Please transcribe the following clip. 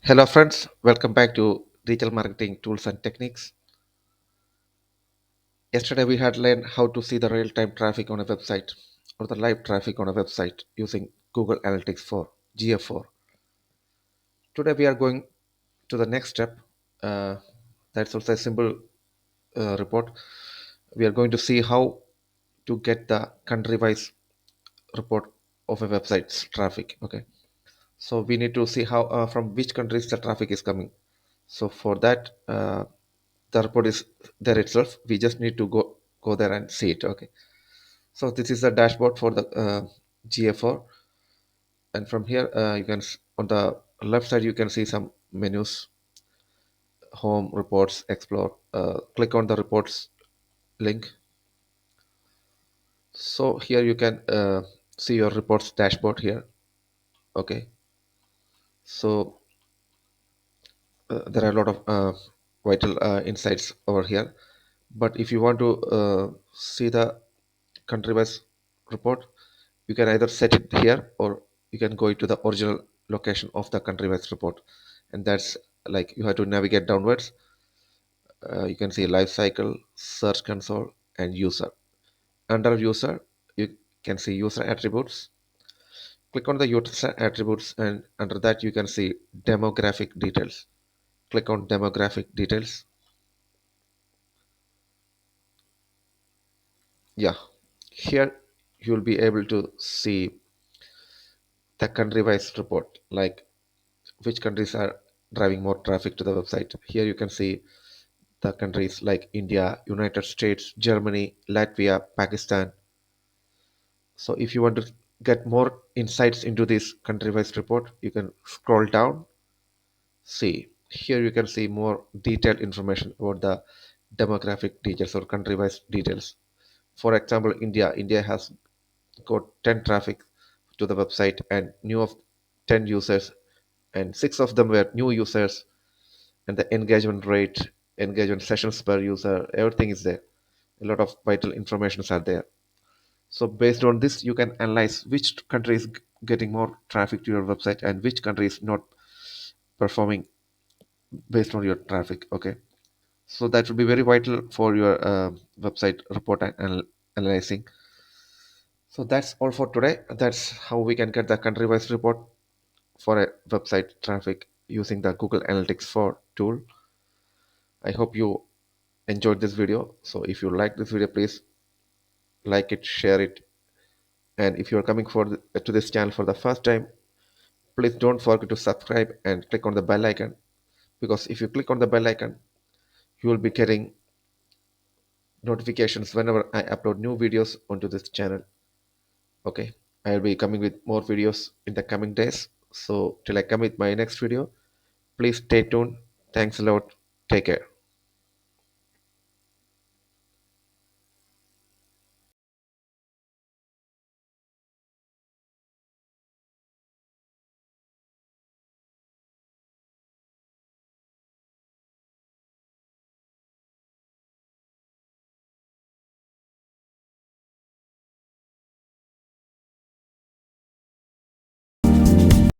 Hello friends, welcome back to Digital Marketing Tools and Techniques. Yesterday we had learned how to see the real-time traffic on a website or the live traffic on a website using Google Analytics 4, GA4. Today we are going to the next step. Uh, that's also a simple report. We are going to see how to get the country-wise report of a website's traffic. Okay, so we need to see how from which countries the traffic is coming. So for that, the report is there itself. We just need to go there and see it. Okay, so this is the dashboard for the GA4, and from here you can on the left side you can see some menus: home, reports, explore. Click on the reports link. So here you can see your reports dashboard here. Okay, so there are a lot of vital insights over here. But if you want to see the country wise report, you can either set it here or you can go into the original location of the country wise report, and that's like you have to navigate downwards. You can see life cycle, search console, and user. Under user, you can see user attributes. Click on the user attributes, and under that you can see demographic details. Click on demographic details. Yeah, here you'll be able to see the country wise report, like which countries are driving more traffic to the website. Here you can see the countries like India, United States, Germany, Latvia, Pakistan. So if you want to get more insights into this country wise report, you can scroll down. See, here you can see more detailed information about the demographic details or country wise details. For example, India has got 10 traffic to the website and new of 10 users, and 6 of them were new users, and the engagement rate, engagement sessions per user, everything is there. A lot of vital informations are there. So based on this, you can analyze which country is getting more traffic to your website and which country is not performing based on your traffic. Okay, so that will be very vital for your website report and analyzing. So that's all for today. That's how we can get the country wise report for a website traffic using the Google Analytics 4 tool. I hope you enjoyed this video. So if you like this video, please like it, share it, and if you are coming to this channel for the first time, please don't forget to subscribe and click on the bell icon, because if you click on the bell icon, you will be getting notifications whenever I upload new videos onto this channel. Okay, I'll be coming with more videos in the coming days. So till I come with my next video, please stay tuned. Thanks a lot. Take care.